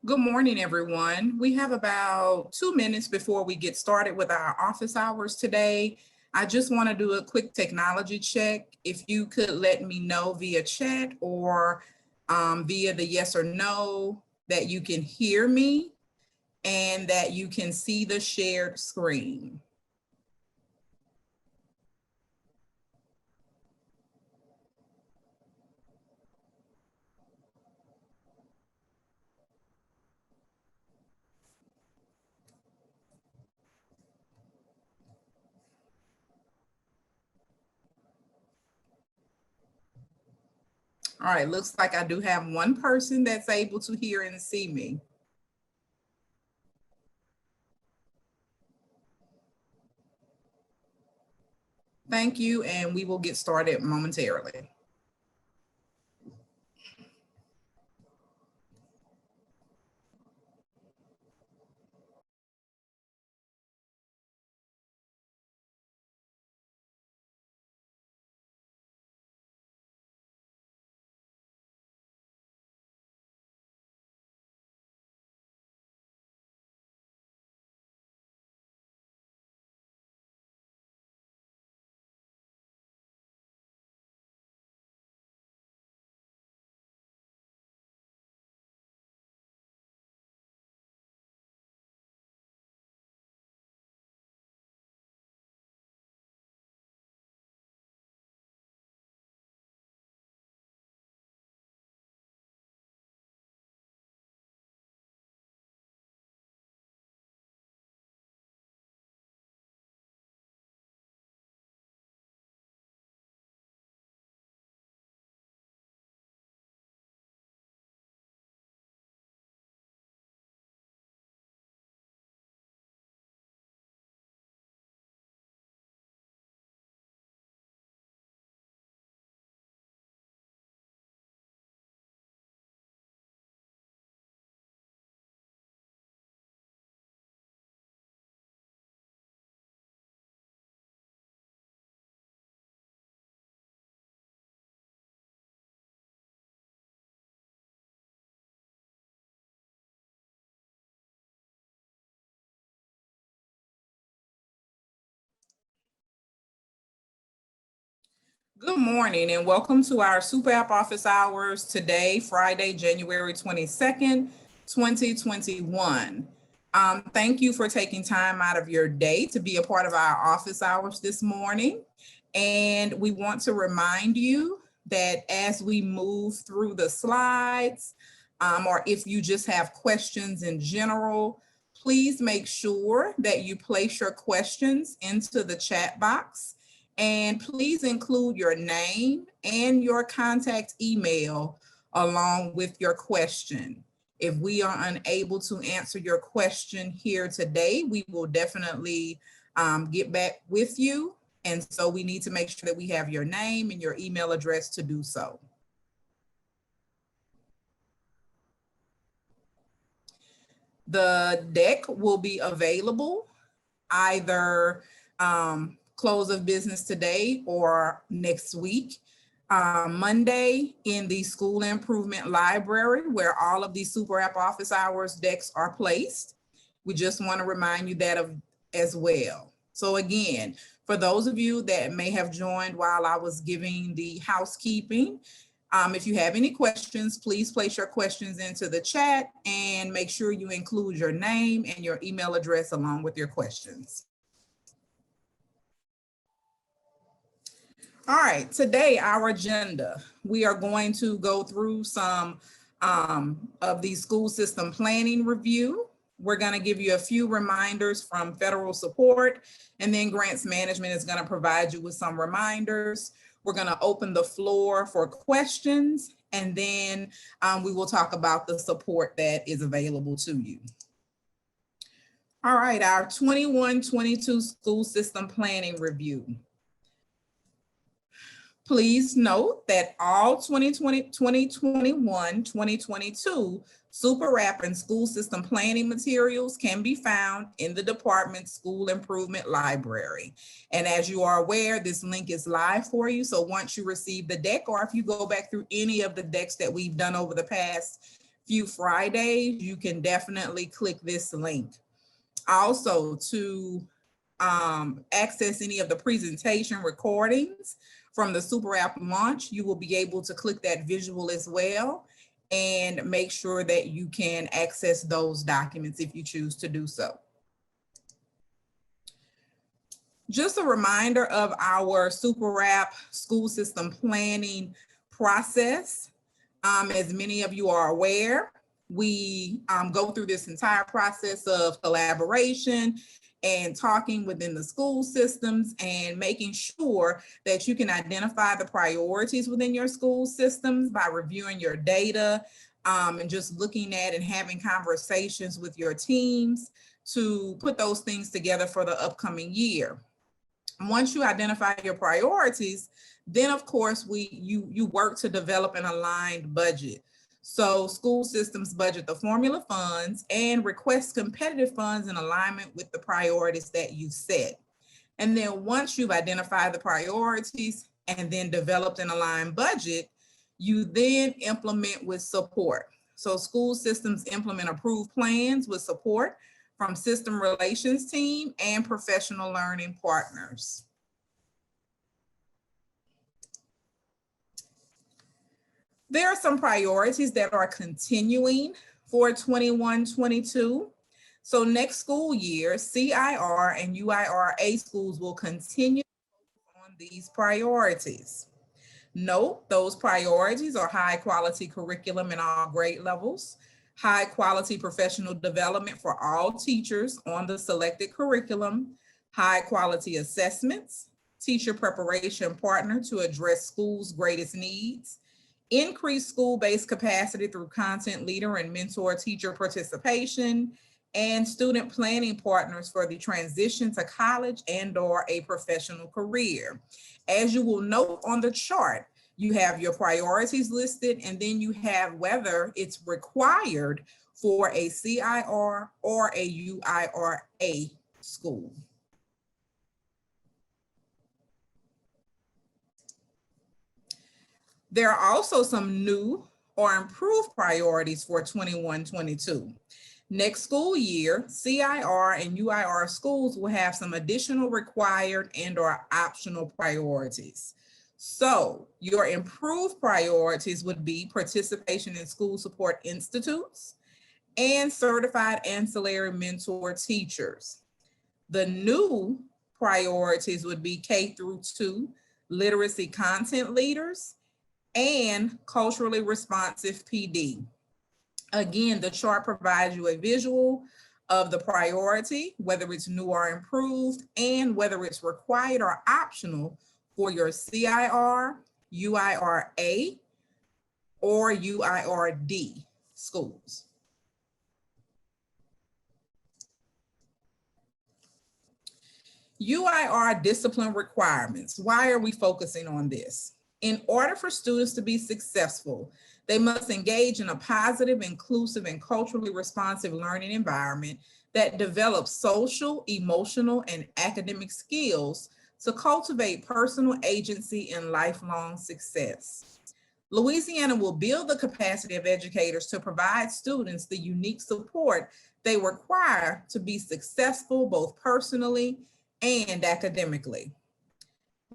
Good morning, everyone. We have about 2 minutes before we get started with our office hours today. I just want to do a quick technology check. If you could let me know via chat or via the yes or no that you can hear me and that you can see the shared screen. All right, looks like I do have one person that's able to hear and see me. Thank you, and we will get started momentarily. Good morning and welcome to our Super App Office Hours today, Friday, January 22nd, 2021. Thank you for taking time out of your day to be a part of our office hours this morning. And we want to remind you that as we move through the slides, or if you just have questions in general, please make sure that you place your questions into the chat box. And please include your name and your contact email along with your question. If we are unable to answer your question here today, we will definitely get back with you. And so we need to make sure that we have your name and your email address to do so. The deck will be available either close of business today or next week. Monday in the School Improvement Library, where all of these Super App Office Hours decks are placed. We just want to remind you that as well. So again, for those of you that may have joined while I was giving the housekeeping, if you have any questions, please place your questions into the chat and make sure you include your name and your email address along with your questions. All right, today our agenda, we are going to go through some of the school system planning review. We're going to give you a few reminders from federal support, and then grants management is going to provide you with some reminders. We're going to open the floor for questions, and then we will talk about the support that is available to you. All right, our 21-22 school system planning review. Please note that all 2020, 2021, 2022 Super App and school system planning materials can be found in the department School Improvement Library. And as you are aware, this link is live for you. So once you receive the deck, or if you go back through any of the decks that we've done over the past few Fridays, you can definitely click this link. Also, to access any of the presentation recordings from the Super App launch, you will be able to click that visual as well and make sure that you can access those documents if you choose to do so. Just a reminder of our Super App school system planning process. As many of you are aware, we go through this entire process of collaboration and talking within the school systems and making sure that you can identify the priorities within your school systems by reviewing your data and just looking at and having conversations with your teams to put those things together for the upcoming year. Once you identify your priorities, then of course you work to develop an aligned budget. So school systems budget the formula funds and request competitive funds in alignment with the priorities that you set. And then once you've identified the priorities and then developed an aligned budget, you then implement with support. So school systems implement approved plans with support from system relations team and professional learning partners. There are some priorities that are continuing for 21-22. So next school year, CIR and UIRA schools will continue on these priorities. Note, those priorities are high quality curriculum in all grade levels, high quality professional development for all teachers on the selected curriculum, high quality assessments, teacher preparation partner to address schools' greatest needs, increase school-based capacity through content leader and mentor teacher participation, and student planning partners for the transition to college and/or a professional career. As you will note on the chart, you have your priorities listed, and then you have whether it's required for a CIR or a UIRA school. There are also some new or improved priorities for 21-22. Next school year, CIR and UIR schools will have some additional required and/or optional priorities. So your improved priorities would be participation in school support institutes and certified ancillary mentor teachers. The new priorities would be K-2 literacy content leaders and culturally responsive PD. Again, the chart provides you a visual of the priority, whether it's new or improved, and whether it's required or optional for your CIR, UIRA, or UIRD schools. UIR discipline requirements. Why are we focusing on this? In order for students to be successful, they must engage in a positive, inclusive, and culturally responsive learning environment that develops social, emotional, and academic skills to cultivate personal agency and lifelong success. Louisiana will build the capacity of educators to provide students the unique support they require to be successful both personally and academically.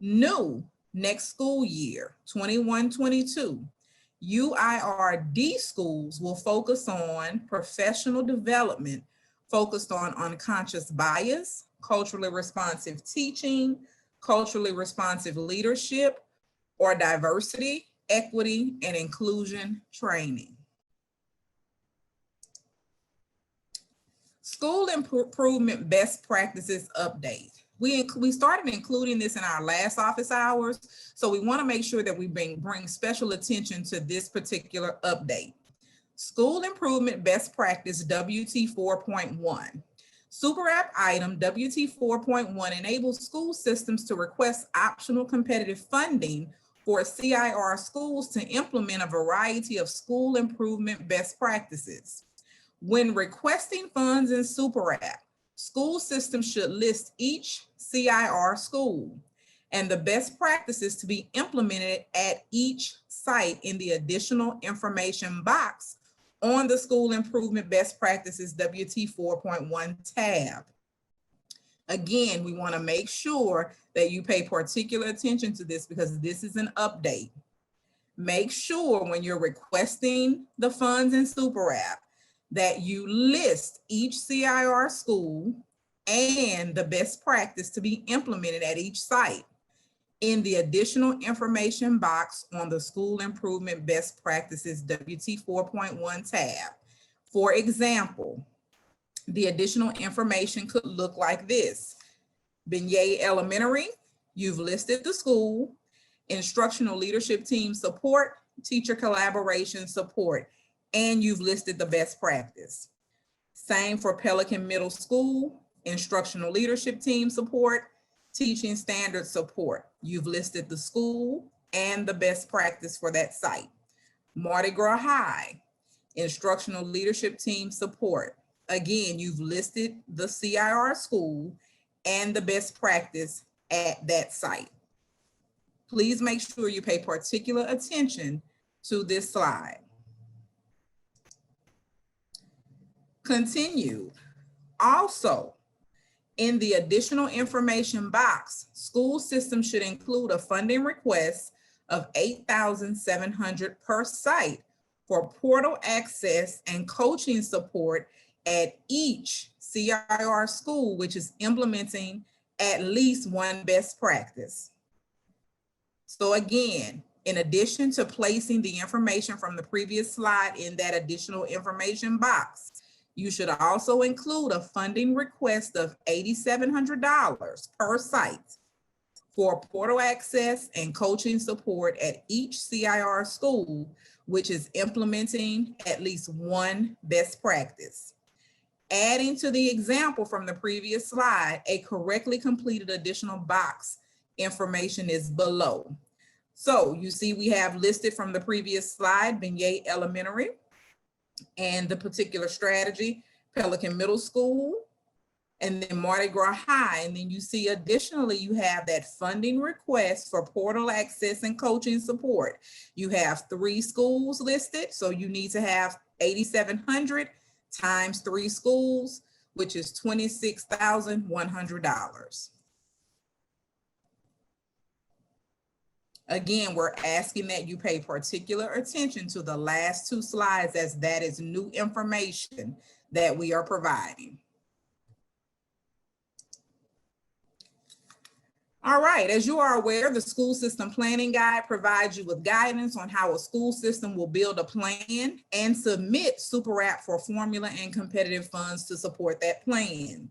New next school year, 21-22, UIRD schools will focus on professional development focused on unconscious bias, culturally responsive teaching, culturally responsive leadership, or diversity, equity, and inclusion training. School improvement best practices update. We started including this in our last office hours, so we want to make sure that we bring special attention to this particular update. School improvement best practice WT 4.1. Super App item WT 4.1 enables school systems to request optional competitive funding for CIR schools to implement a variety of school improvement best practices. When requesting funds in Super App, school systems should list each CIR school and the best practices to be implemented at each site in the additional information box on the School Improvement Best Practices WT 4.1 tab. Again, we want to make sure that you pay particular attention to this because this is an update. Make sure when you're requesting the funds in Super App that you list each CIR school and the best practice to be implemented at each site in the additional information box on the School Improvement Best Practices WT 4.1 tab. For example, the additional information could look like this. Benyei Elementary, you've listed the school, instructional leadership team support, teacher collaboration support, and you've listed the best practice. Same for Pelican Middle School, instructional leadership team support, teaching standard support. You've listed the school and the best practice for that site. Mardi Gras High, instructional leadership team support. Again, you've listed the CIR school and the best practice at that site. Please make sure you pay particular attention to this slide. Continue. Also, in the additional information box, school system should include a funding request of $8,700 per site for portal access and coaching support at each CIR school, which is implementing at least one best practice. So again, in addition to placing the information from the previous slide in that additional information box, you should also include a funding request of $8,700 per site for portal access and coaching support at each CIR school, which is implementing at least one best practice. Adding to the example from the previous slide, a correctly completed additional box information is below. So you see we have listed from the previous slide, Benyei Elementary and the particular strategy, Pelican Middle School, and then Mardi Gras High. And then you see additionally, you have that funding request for portal access and coaching support. You have 3 schools listed, so you need to have $8,700 times 3 schools, which is $26,100. Again, we're asking that you pay particular attention to the last 2 slides, as that is new information that we are providing. All right, as you are aware, the School System Planning Guide provides you with guidance on how a school system will build a plan and submit Super App for formula and competitive funds to support that plan.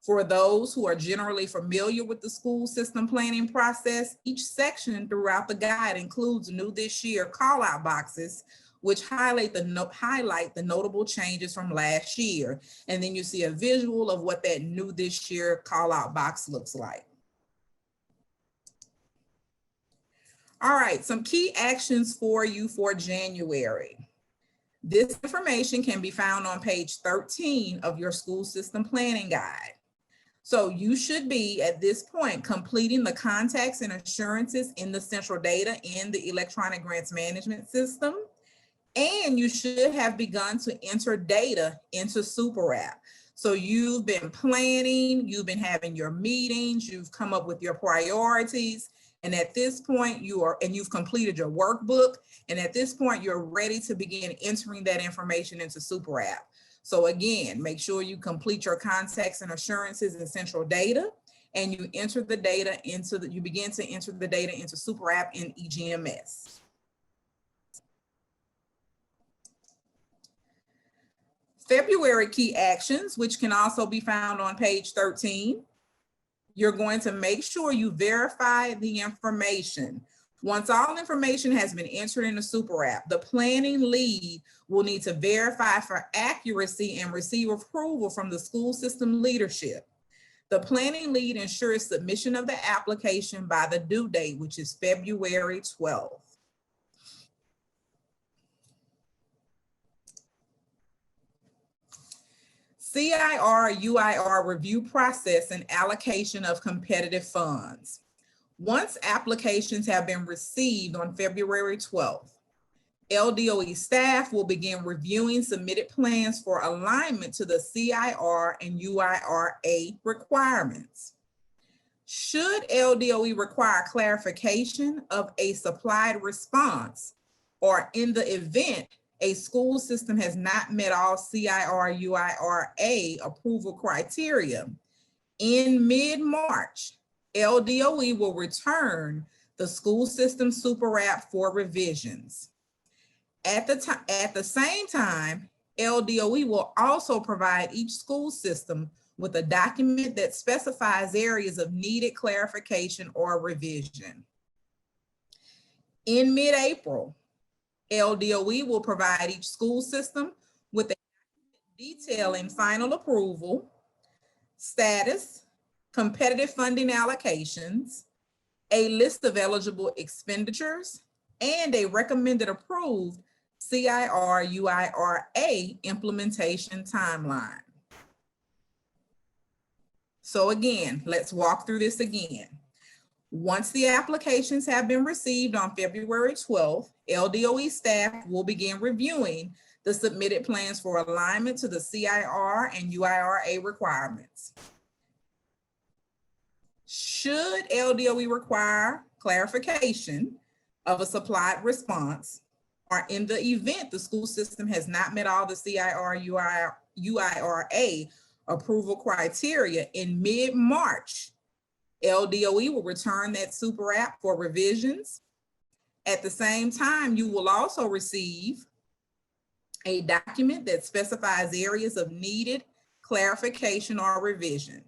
For those who are generally familiar with the school system planning process, each section throughout the guide includes new this year call-out boxes, which highlight the notable changes from last year. And then you see a visual of what that new this year call-out box looks like. All right, some key actions for you for January. This information can be found on page 13 of your school system planning guide. So you should be, at this point, completing the contacts and assurances in the central data in the electronic grants management system. And you should have begun to enter data into Super App. So you've been planning, you've been having your meetings, you've come up with your priorities. And at this point you've completed your workbook. And at this point, you're ready to begin entering that information into Super App. So again, make sure you complete your contacts and assurances in central data, and you enter the data you begin to enter the data into Super App in EGMS. February key actions, which can also be found on page 13. You're going to make sure you verify the information. Once all information has been entered in the Super App, the planning lead will need to verify for accuracy and receive approval from the school system leadership. The planning lead ensures submission of the application by the due date, which is February 12th. CIR/UIR review process and allocation of competitive funds. Once applications have been received on February 12th, LDOE staff will begin reviewing submitted plans for alignment to the CIR and UIRA requirements. Should LDOE require clarification of a supplied response, or in the event a school system has not met all CIR, UIRA approval criteria, in mid-March, LDOE will return the school system super app for revisions. At the same time, LDOE will also provide each school system with a document that specifies areas of needed clarification or revision. In mid-April, LDOE will provide each school system with a detailing final approval, status, competitive funding allocations, a list of eligible expenditures, and a recommended approved CIR UIRA implementation timeline. So again, let's walk through this again. Once the applications have been received on February 12th, LDOE staff will begin reviewing the submitted plans for alignment to the CIR and UIRA requirements. Should LDOE require clarification of a supplied response, or in the event the school system has not met all the CIR, UIRA approval criteria, in mid-March, LDOE will return that super app for revisions. At the same time, you will also receive a document that specifies areas of needed clarification or revision.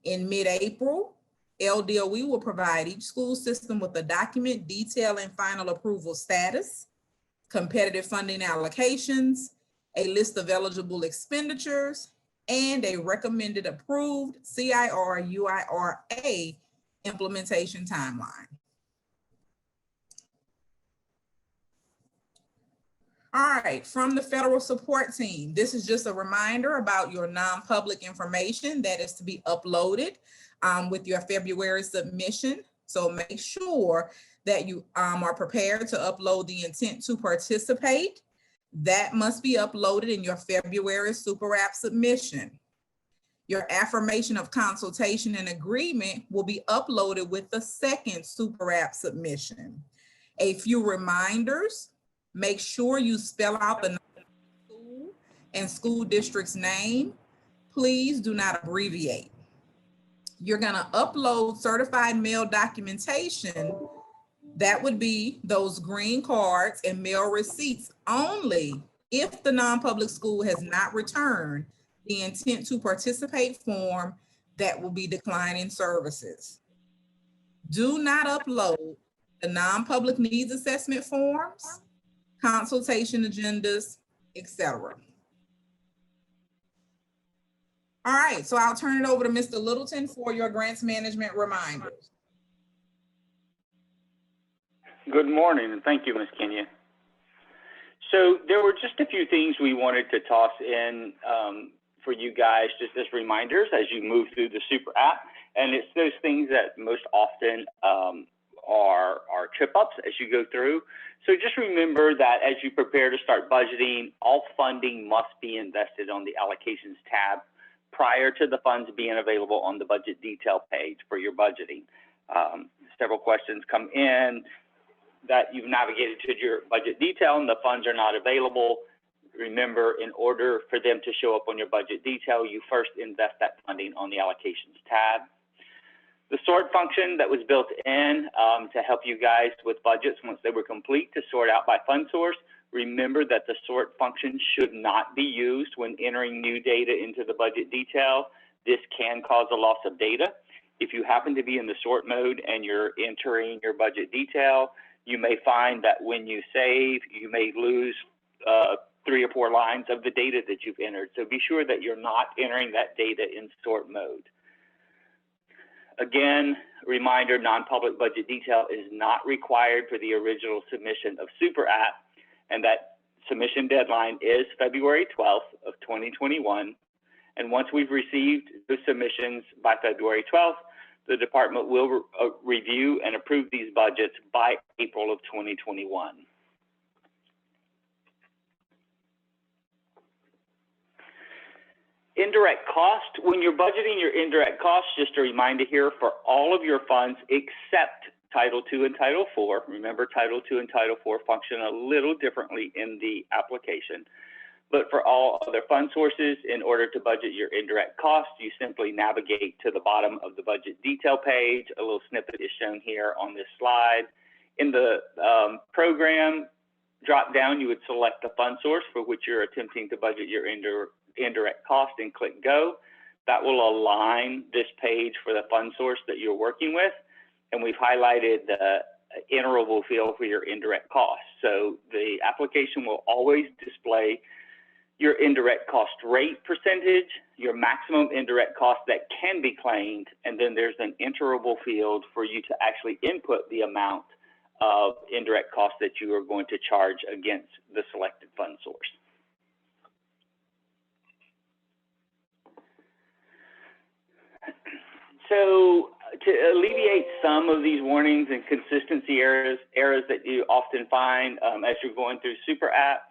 In mid-April, LDOE will provide each school system with a document detailing final approval status, competitive funding allocations, a list of eligible expenditures, and a recommended approved CIR UIRA implementation timeline. All right, from the federal support team, this is just a reminder about your non-public information that is to be uploaded with your February submission. So make sure that you are prepared to upload the intent to participate. That must be uploaded in your February super app submission. Your affirmation of consultation and agreement will be uploaded with the second super app submission. A few reminders: make sure you spell out the school and school district's name. Please do not abbreviate. You're gonna upload certified mail documentation. That would be those green cards and mail receipts only if the non-public school has not returned the intent to participate form that will be declining services. Do not upload the non-public needs assessment forms, consultation agendas, etc. All right, so I'll turn it over to Mr. Littleton for your grants management reminders. Good morning, and thank you, Ms. Kenya. So there were just a few things we wanted to toss in for you guys, just as reminders as you move through the super app. And it's those things that most often are trip ups as you go through. So just remember that as you prepare to start budgeting, all funding must be invested on the allocations tab prior to the funds being available on the budget detail page for your budgeting. Several questions come in that you've navigated to your budget detail and the funds are not available. Remember, in order for them to show up on your budget detail, you first invest that funding on the allocations tab. The sort function that was built in to help you guys with budgets once they were complete to sort out by fund source. Remember that the sort function should not be used when entering new data into the budget detail. This can cause a loss of data. If you happen to be in the sort mode and you're entering your budget detail, you may find that when you save, you may lose 3 or 4 lines of the data that you've entered. So be sure that you're not entering that data in sort mode. Again, reminder, non-public budget detail is not required for the original submission of Super App, and that submission deadline is February 12th of 2021. And once we've received the submissions by February 12th, the department will review and approve these budgets by April of 2021. Indirect cost, when you're budgeting your indirect costs, just a reminder here for all of your funds except Title II and Title IV. Remember, Title II and Title IV function a little differently in the application. But for all other fund sources, in order to budget your indirect costs, you simply navigate to the bottom of the budget detail page. A little snippet is shown here on this slide. In the program drop down, you would select the fund source for which you're attempting to budget your indirect cost and click go. That will align this page for the fund source that you're working with. And we've highlighted the interval field for your indirect costs. So the application will always display your indirect cost rate percentage, your maximum indirect cost that can be claimed, and then there's an interval field for you to actually input the amount of indirect cost that you are going to charge against the selected fund source. So to alleviate some of these warnings and consistency errors that you often find as you're going through Super App,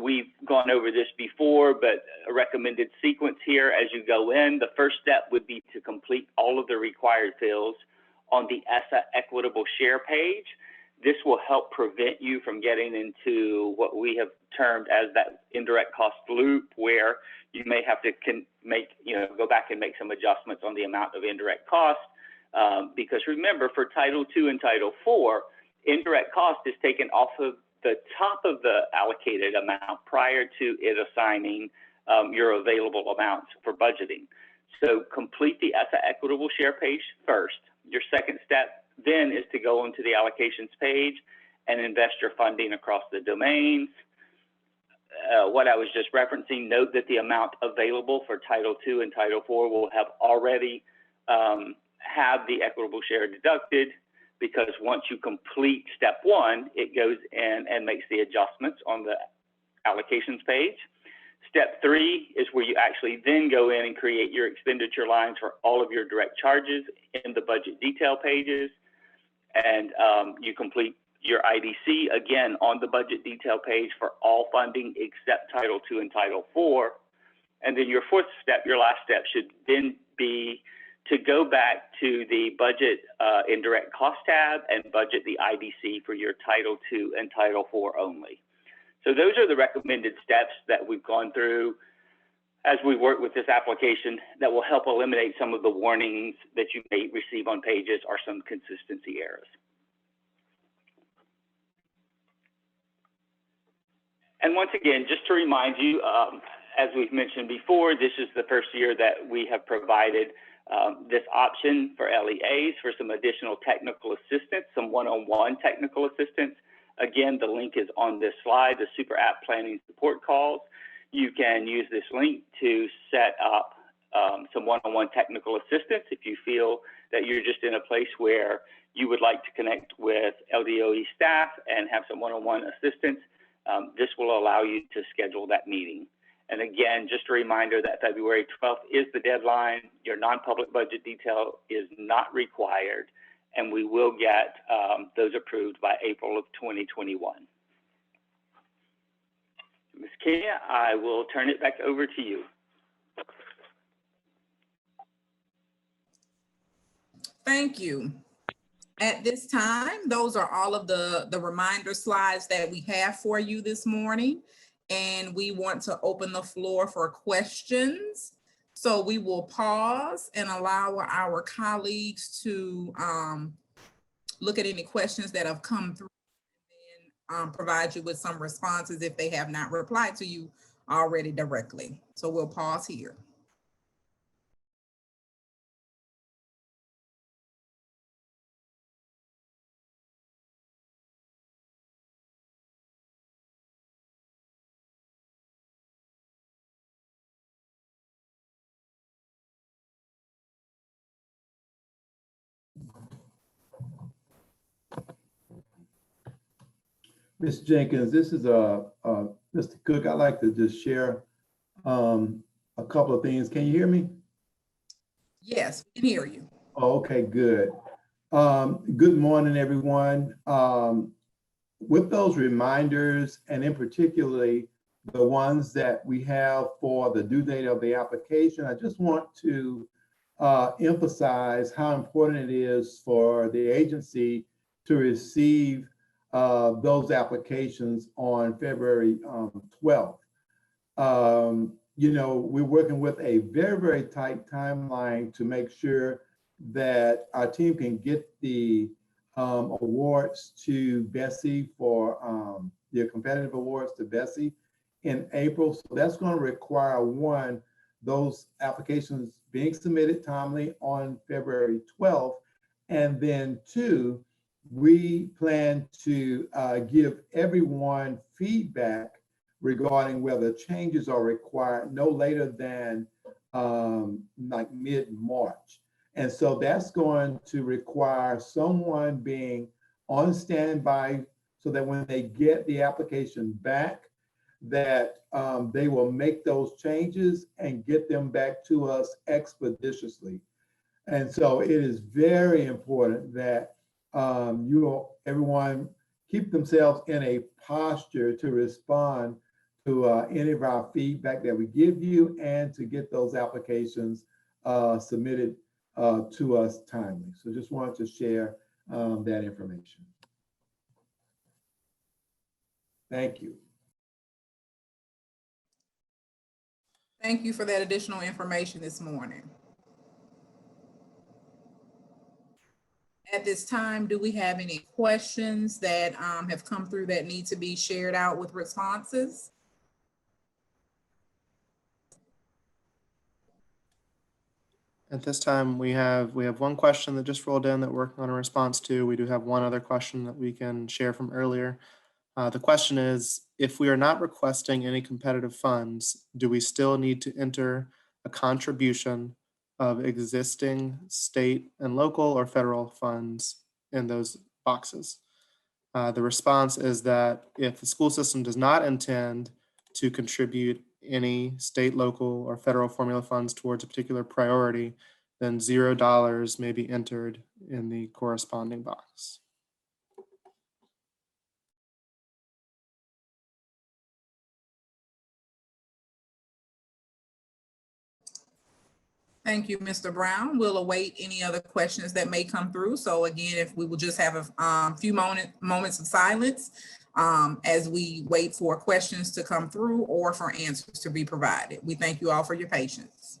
we've gone over this before, but a recommended sequence here as you go in. The first step would be to complete all of the required fields on the ESSA Equitable Share page. This will help prevent you from getting into what we have termed as that indirect cost loop, where you may have to go back and make some adjustments on the amount of indirect cost. Because remember, for Title II and Title IV, indirect cost is taken off of the top of the allocated amount prior to it assigning your available amounts for budgeting. So complete the ESSA Equitable Share page first. Your second step then is to go into the allocations page and invest your funding across the domains. What I was just referencing, note that the amount available for Title II and Title IV will have already have the equitable share deducted, because once you complete step one, it goes in and makes the adjustments on the allocations page. Step three is where you actually then go in and create your expenditure lines for all of your direct charges in the budget detail pages. And you complete your IDC again on the budget detail page for all funding except Title II and Title IV. And then your fourth step, your last step, should then be to go back to the budget indirect cost tab and budget the IDC for your Title II and Title IV only. So those are the recommended steps that we've gone through as we work with this application that will help eliminate some of the warnings that you may receive on pages or some consistency errors. And once again, just to remind you, as we've mentioned before, this is the first year that we have provided this option for LEAs for some additional technical assistance, some one-on-one technical assistance. Again, the link is on this slide, the Super App Planning Support Calls. You can use this link to set up some one-on-one technical assistance if you feel that you're just in a place where you would like to connect with LDOE staff and have some one-on-one assistance. This will allow you to schedule that meeting. And again, just a reminder that February 12th is the deadline. Your non-public budget detail is not required, and we will get those approved by April of 2021. Ms. Kenya, I will turn it back over to you. Thank you. At this time, those are all of the reminder slides that we have for you this morning. And we want to open the floor for questions. So we will pause and allow our colleagues to look at any questions that have come through and provide you with some responses if they have not replied to you already directly. So we'll pause here. Ms. Jenkins, this is Mr. Cook. I'd like to just share a couple of things. Can you hear me? Yes, we can hear you. Oh, okay, good. Good morning, everyone. With those reminders, and in particularly the ones that we have for the due date of the application, I just want to emphasize how important it is for the agency to receive those applications on February 12th. You know, we're working with a very, very tight timeline to make sure that our team can get the awards to Bessie for the competitive awards to Bessie in April. So that's going to require, one, those applications being submitted timely on February 12th. And then two, we plan to give everyone feedback regarding whether changes are required no later than like mid-March. And so that's going to require someone being on standby so that when they get the application back, that they will make those changes and get them back to us expeditiously. And so it is very important that everyone keep themselves in a posture to respond to any of our feedback that we give you and to get those applications submitted to us timely. So just wanted to share that information. Thank you. Thank you for that additional information this morning. At this time, do we have any questions that have come through that need to be shared out with responses? At this time, we have one question that just rolled in that we're working on a response to. We do have one other question that we can share from earlier. The question is, if we are not requesting any competitive funds, do we still need to enter a contribution of existing state and local or federal funds in those boxes? The response is that if the school system does not intend to contribute any state, local, or federal formula funds towards a particular priority, then $0 may be entered in the corresponding box. Thank you, Mr. Brown. We'll await any other questions that may come through. So again, if we will just have a few moments of silence as we wait for questions to come through or for answers to be provided. We thank you all for your patience.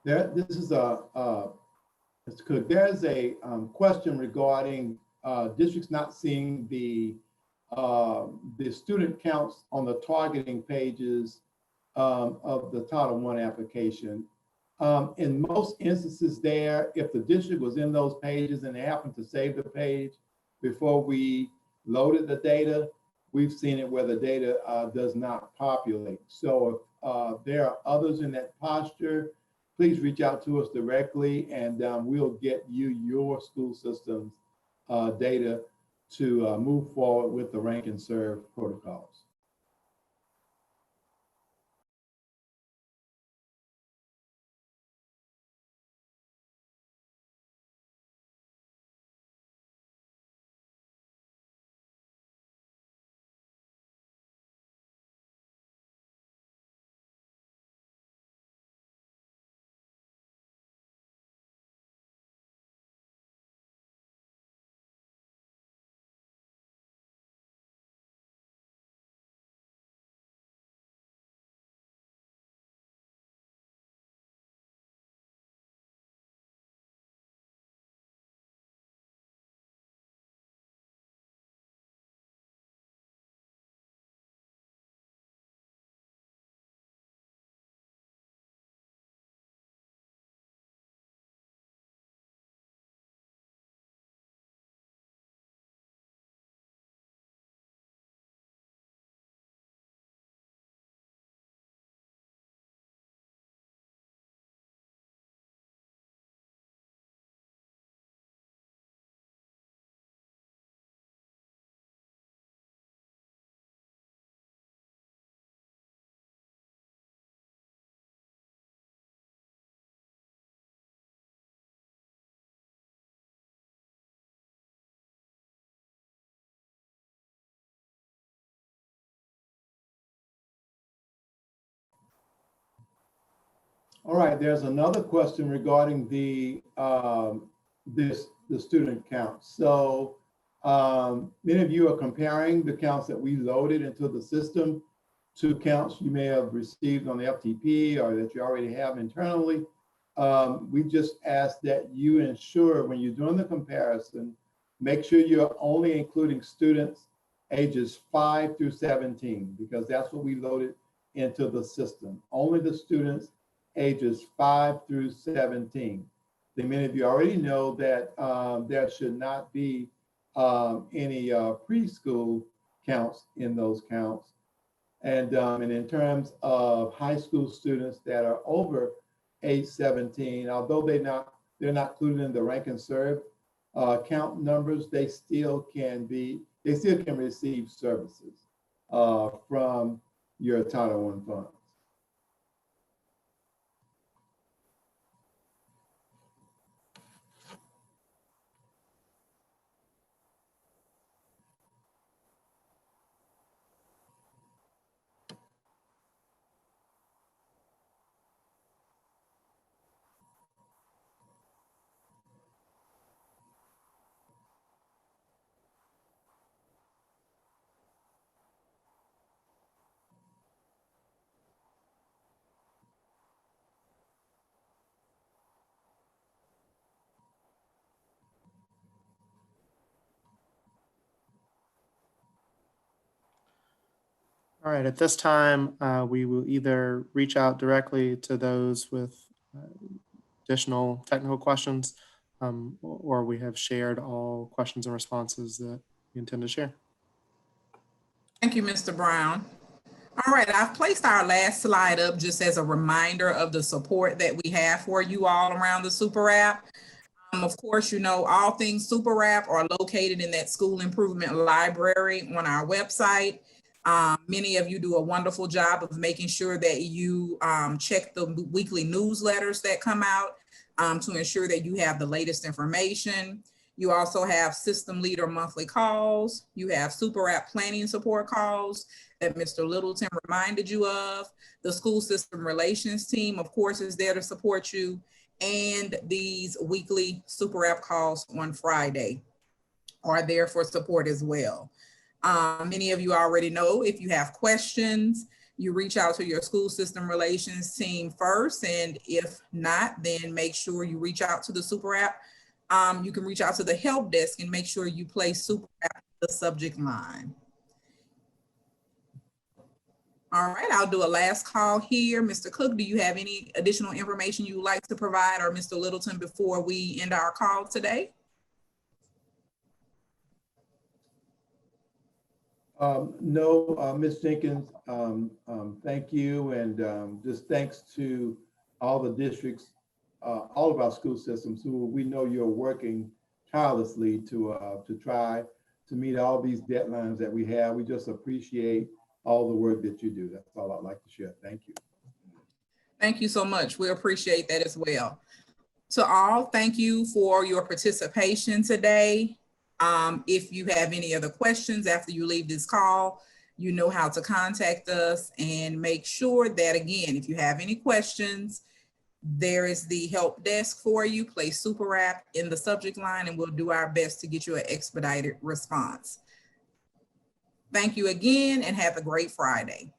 This is Mr. Cook. There's a question regarding districts not seeing the student counts on the targeting pages of the Title I application. In most instances there, if the district was in those pages and they happened to save the page before we loaded the data, we've seen it where the data does not populate. So if there are others in that posture, please reach out to us directly and we'll get you your school system's data to move forward with the rank and serve protocols. All right, there's another question regarding the student count. So many of you are comparing the counts that we loaded into the system to counts you may have received on the FTP or that you already have internally. We just ask that you ensure when you're doing the comparison, make sure you're only including students ages 5 through 17, because that's what we loaded into the system. Only the students ages 5 through 17. Then many of you already know that there should not be any preschool counts in those counts. And in terms of high school students that are over age 17, although they're not included in the rank and serve count numbers, they still can receive services from your Title I funds. All right, at this time, we will either reach out directly to those with additional technical questions, or we have shared all questions and responses that we intend to share. Thank you, Mr. Brown. All right, I've placed our last slide up just as a reminder of the support that we have for you all around the Super App. Of course, you know, all things Super App are located in that school improvement library on our website. Many of you do a wonderful job of making sure that you check the weekly newsletters that come out to ensure that you have the latest information. You also have System Leader monthly calls. You have Super App planning support calls that Mr. Littleton reminded you of. The school system relations team, of course, is there to support you. And these weekly Super App calls on Friday are there for support as well. Many of you already know if you have questions, you reach out to your school system relations team first. And if not, then make sure you reach out to the Super App. You can reach out to the help desk and make sure you place Super App in the subject line. All right, I'll do a last call here. Mr. Cook, do you have any additional information you would like to provide, or Mr. Littleton, before we end our call today? No, Ms. Jenkins, thank you. And just thanks to all the districts, all of our school systems who we know you're working tirelessly to try to meet all these deadlines that we have. We just appreciate all the work that you do. That's all I'd like to share. Thank you. Thank you so much. We appreciate that as well. To all, thank you for your participation today. If you have any other questions after you leave this call, you know how to contact us, and make sure that, again, if you have any questions, there is the help desk for you. Place Super App in the subject line and we'll do our best to get you an expedited response. Thank you again and have a great Friday.